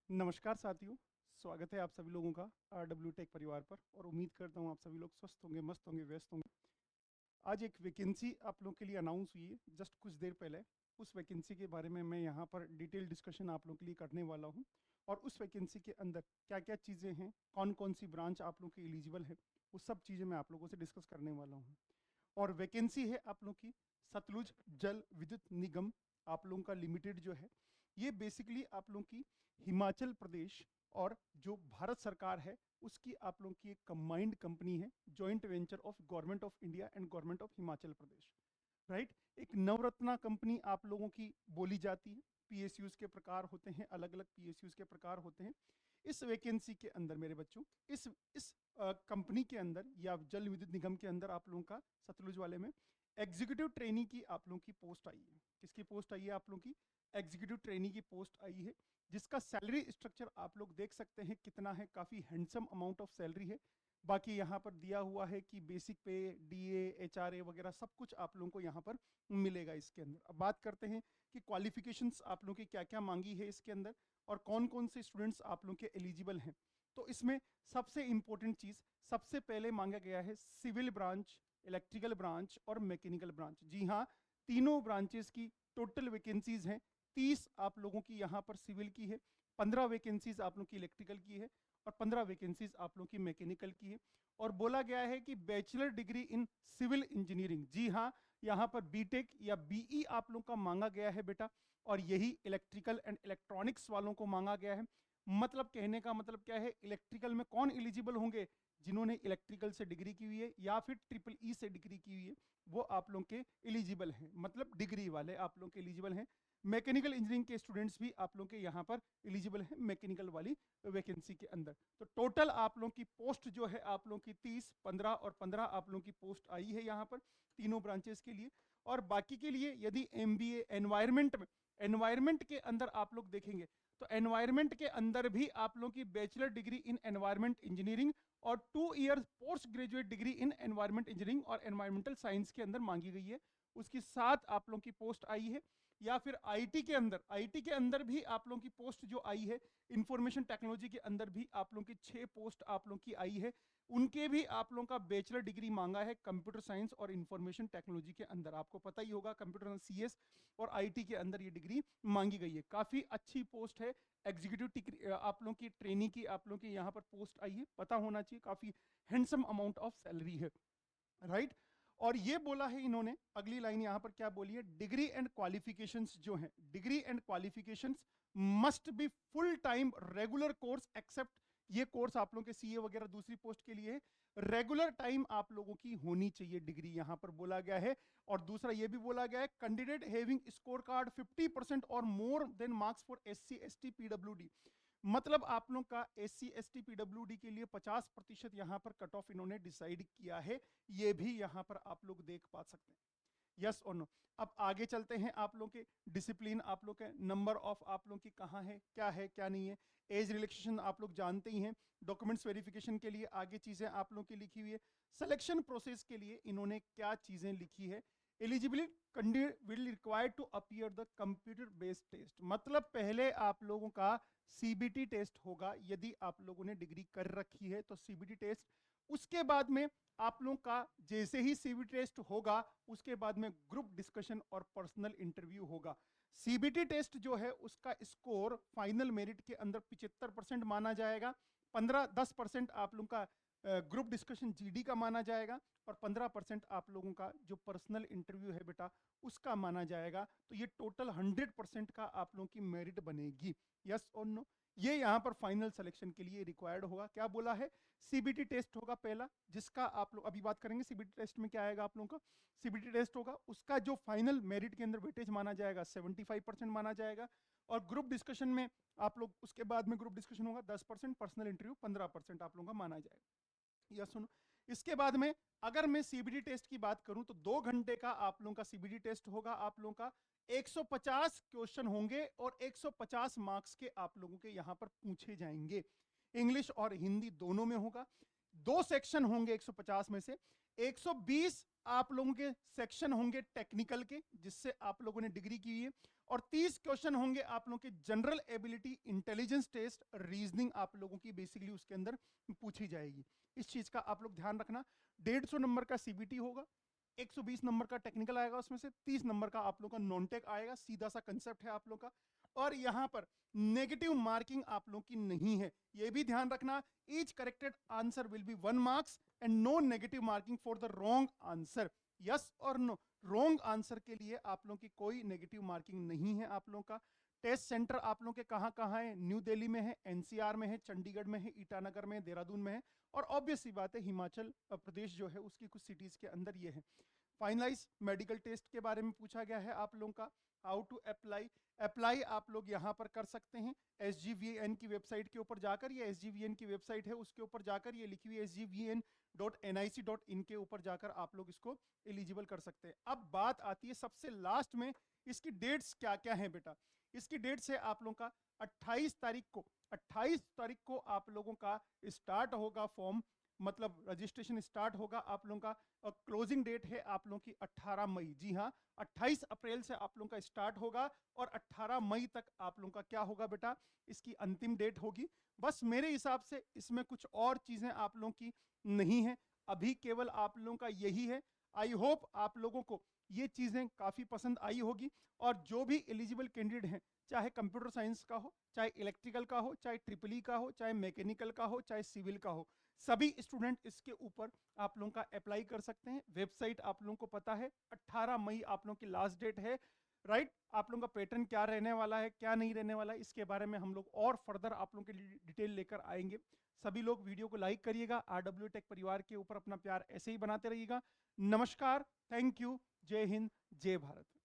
नमस्कार साथियों, स्वागत है आप सभी लोगों का RW टेक परिवार पर। और उम्मीद करता हूँ आप सभी लोग स्वस्थ होंगे, मस्त होंगे, व्यस्त होंगे। आज एक वैकेंसी आप लोगों के लिए अनाउंस हुई है जस्ट कुछ देर पहले। उस वैकेंसी के बारे में मैं यहाँ पर डिटेल डिस्कशन आप लोगों के लिए करने वाला हूँ। और उस वैकेंसी के अंदर क्या क्या चीज़ें हैं, कौन कौन सी ब्रांच आप लोगों की एलिजिबल है, वो सब चीज़ें मैं आप लोगों से डिस्कस करने वाला हूँ। और वैकेंसी है आप लोगों की सतलुज जल विद्युत निगम आप लोगों का लिमिटेड जो है। ये बेसिकली आप लोगों की हिमाचल प्रदेश और जो भारत सरकार है उसकी आप लोगों की एक कंबाइंड कंपनी है, joint venture of government of India and government of Himachal Pradesh. Right, एक नवरत्ना कंपनी आप लोगों की बोली जाती है। पीएसयूज के प्रकार होते हैं, अलग अलग पीएसयूज के प्रकार होते हैं। इस वैकेंसी के अंदर मेरे बच्चों, इस कंपनी के अंदर या जल विद्युत निगम के अंदर आप लोगों का सतलुज वाले में एग्जीक्यूटिव ट्रेनी की आप लोगों की पोस्ट आई है। किसकी पोस्ट आई है? आप लोगों की एग्जीक्यूटिव ट्रेनी की पोस्ट आई है, जिसका सैलरी स्ट्रक्चर आप लोग देख सकते हैं कितना है। काफी हैंडसम अमाउंट ऑफ सैलरी है। बाकी यहाँ पर दिया हुआ है कि बेसिक पे, डीए, एचआरए वगैरह सब कुछ आप लोगों को यहाँ पर मिलेगा इसके अंदर। अब बात करते हैं कि क्वालिफिकेशंस आप लोगों की क्या क्या मांगी है इसके अंदर और कौन कौन से स्टूडेंट्स आप लोगों के एलिजिबल हैं। तो इसमें सबसे इंपॉर्टेंट चीज सबसे पहले मांगा गया है सिविल ब्रांच, इलेक्ट्रिकल ब्रांच और मैकेनिकल ब्रांच। जी हाँ, तीनों ब्रांचेस की टोटल वैकेंसीज हैं। 30 आप लोगों की यहाँ पर सिविल की है, 15 वैकेंसीज आप लोगों की इलेक्ट्रिकल की है और 15 वैकेंसीज आप लोगों की मैकेनिकल की है। और बोला गया है कि bachelor degree in civil engineering. जी हाँ, यहाँ पर बीटेक या बीई आप लोगों का मांगा गया है बेटा। और यही इलेक्ट्रिकल एंड इलेक्ट्रॉनिक्स वालों को मांगा गया है। मतलब कहने का मतलब क्या है, इलेक्ट्रिकल में कौन एलिजिबल होंगे? जिन्होंने इलेक्ट्रिकल से डिग्री की हुई है या फिर ट्रिपल ई से डिग्री की हुई है, वो आप लोगों के एलिजिबल हैं, मतलब डिग्री वाले आप लोगों के एलिजिबल हैं। मैकेनिकल इंजीनियरिंग के स्टूडेंट्स भी आप लोगों के यहाँ पर एलिजिबल हैं मैकेनिकल वाली वैकेंसी के अंदर। तो टोटल आप लोगों की पोस्ट जो है आप लोगों की 30, 15 और 15 आप लोगों की पोस्ट आई है यहाँ पर तीनों ब्रांचेस के लिए। और बाकी के लिए यदि एमबीए एनवायरमेंट में, एनवायरमेंट के अंदर आप लोग देखेंगे तो एनवायरमेंट के अंदर भी आप लोगों की bachelor degree in environment engineering और 2 year post graduate degree in environment engineering और एनवायरमेंटल साइंस के अंदर मांगी गई है। उसकी 7 आप लोगों की पोस्ट आई है। या फिर आईटी के अंदर, आईटी के अंदर भी आप लोगों की पोस्ट जो आई है, इंफॉर्मेशन टेक्नोलॉजी के अंदर भी आप लोगों की 6 पोस्ट आप लोगों की आई है। उनके भी आप लोगों का बैचलर डिग्री मांगा है कंप्यूटर साइंस और इंफॉर्मेशन टेक्नोलॉजी के अंदर। आपको पता ही होगा कंप्यूटर सीएस और आईटी के अंदर ये डिग्री मांगी गई है। काफी अच्छी पोस्ट है। एग्जीक्यूटिव आप लोगों की ट्रेनिंग की आप लोगों की यहाँ पर पोस्ट आई है, पता होना चाहिए। काफी हैंडसम अमाउंट ऑफ सैलरी है, राइट। और ये बोला है इन्होंने, अगली लाइन यहां पर क्या बोली है, डिग्री एंड क्वालिफिकेशंस जो है, degree and qualifications must be full time regular course except, ये कोर्स आप लोगों के सीए वगैरह दूसरी पोस्ट के लिए है, रेगुलर टाइम आप लोगों की होनी चाहिए डिग्री, यहां पर बोला गया है। और दूसरा ये भी बोला गया है, कैंडिडेट हैविंग स्कोर कार्ड 50% और more than marks for SC ST PWD. मतलब आप लोग का एससी एसटी पीडब्ल्यूडी के लिए 50% यहां पर कट ऑफ इन्होंने डिसाइड किया है। ये भी यहां पर आप लोग देख पा सकते हैं, यस और नो। अब आगे चलते हैं, आप लोग के डिसिप्लिन, आप लोग के नंबर ऑफ आप लोग की कहाँ है क्या नहीं है। एज रिलैक्सेशन आप लोग जानते ही हैं। डॉक्यूमेंट्स वेरिफिकेशन के लिए आगे चीजें आप लोग की लिखी हुई है। सिलेक्शन प्रोसेस के लिए इन्होंने क्या चीजें लिखी है, eligibility candidate will required to appear the computer based test. मतलब पहले आप लोगों का सीबीटी टेस्ट होगा, यदि आप लोगों ने डिग्री कर रखी है तो सीबीटी टेस्ट। उसके बाद में आप लोगों का जैसे ही सीबीटी टेस्ट होगा उसके बाद में ग्रुप डिस्कशन और पर्सनल इंटरव्यू होगा। सीबीटी टेस्ट जो है उसका स्कोर फाइनल मेरिट के अंदर 75% माना जाएगा। 10% आप लोगों का ग्रुप डिस्कशन जीडी का माना जाएगा और 15% आप लोगों का जो पर्सनल इंटरव्यू है बेटा उसका माना जाएगा। तो ये टोटल 100% का आप लोगों की मेरिट बनेगी, यस और नो। ये यहां पर फाइनल सिलेक्शन के लिए रिक्वायर्ड होगा। क्या बोला है, सीबीटी टेस्ट होगा पहला, जिसका आप लोग अभी बात करेंगे। सीबीटी टेस्ट में क्या आएगा आप लोगों का, सीबीटी टेस्ट होगा, उसका जो फाइनल मेरिट के अंदर वेटेज माना जाएगा 75% माना जाएगा। और ग्रुप डिस्कशन में आप लोग, उसके बाद में ग्रुप डिस्कशन होगा 10%, पर्सनल इंटरव्यू 15% आप लोगों का माना जाएगा, यस सुनो। इसके बाद में अगर मैं सीबीटी टेस्ट की बात करूं तो 2 घंटे का आप लोगों का सीबीटी टेस्ट होगा। आप लोगों का 150 क्वेश्चन होंगे और 150 मार्क्स के आप लोगों के यहां पर पूछे जाएंगे। इंग्लिश और हिंदी दोनों में होगा। 2 सेक्शन होंगे 150 में से। 120 आप लोगों के सेक्शन होंगे टेक्निकल के, जिससे आप लोगों ने डिग्री की है, और 30 क्वेश्चन होंगे आप लोगों के general ability, intelligence test, reasoning आप लोगों की बेसिकली उसके अंदर पूछी जाएगी। इस चीज का आप लोग ध्यान रखना। 150 नंबर का सीबीटी होगा, 120 नंबर का टेक्निकल आएगा, उसमें से 30 नंबर का आप लोग का नॉन टेक आएगा। सीधा सा कंसेप्ट है आप लोग का। और यहां पर नेगेटिव मार्किंग आप लोग की नहीं है, ये भी ध्यान रखना। Each corrected answer will be 1 marks and no negative marking for the wrong answer. Yes और नो, रॉन्ग आंसर के लिए आप लोगों की कोई नेगेटिव मार्किंग नहीं है। आप लोगों का टेस्ट सेंटर आप लोगों के कहां कहां है? न्यू दिल्ली में है, एनसीआर में है, चंडीगढ़ में है, ईटानगर में है, देहरादून में है, और ऑब्वियस सी बात है हिमाचल प्रदेश जो है उसकी कुछ सिटीज के अंदर ये है। फाइनलाइज मेडिकल टेस्ट के बारे में पूछा गया है आप लोगों का। How to apply? अप्लाई आप लोग यहां पर कर सकते हैं SGVN की वेबसाइट के ऊपर जाकर। ये SGVN की वेबसाइट है, उसके ऊपर जाकर ये लिखी हुई sgvn.nic.in के ऊपर जाकर आप लोग इसको एलिजिबल कर सकते हैं। अब बात आती है सबसे लास्ट में, इसकी डेट्स क्या क्या है बेटा। इसकी डेट्स है आप लोगों का 28 तारीख को, 28 तारीख को आप लोगों का स्टार्ट होगा फॉर्म, मतलब रजिस्ट्रेशन स्टार्ट होगा आप लोगों का। और क्लोजिंग डेट है आप लोगों की 18 मई। जी हाँ, 28 अप्रैल से आप लोगों का स्टार्ट होगा और 18 मई तक आप लोगों का क्या होगा बेटा, इसकी अंतिम डेट होगी। बस मेरे हिसाब से इसमें कुछ और चीजें आप लोगों की नहीं है, अभी केवल आप लोगों का यही है। आई होप आप लोगों को ये चीजें काफी पसंद आई होगी। और जो भी एलिजिबल कैंडिडेट हैं, चाहे कंप्यूटर साइंस का हो, चाहे इलेक्ट्रिकल का हो, चाहे ट्रिपल ई का हो, चाहे मैकेनिकल का हो, चाहे सिविल का हो, सभी स्टूडेंट इसके ऊपर आप लोगों का अप्लाई कर सकते हैं। वेबसाइट आप लोगों को पता है, 18 मई आप लोगों की लास्ट डेट है, राइट। आप लोगों का पैटर्न क्या रहने वाला है, क्या नहीं रहने वाला है, इसके बारे में हम लोग और फर्दर आप लोगों के लिए डिटेल लेकर आएंगे। सभी लोग वीडियो को लाइक करिएगा, RW टेक परिवार के ऊपर अपना प्यार ऐसे ही बनाते रहिएगा। नमस्कार, थैंक यू, जय हिंद, जय भारत।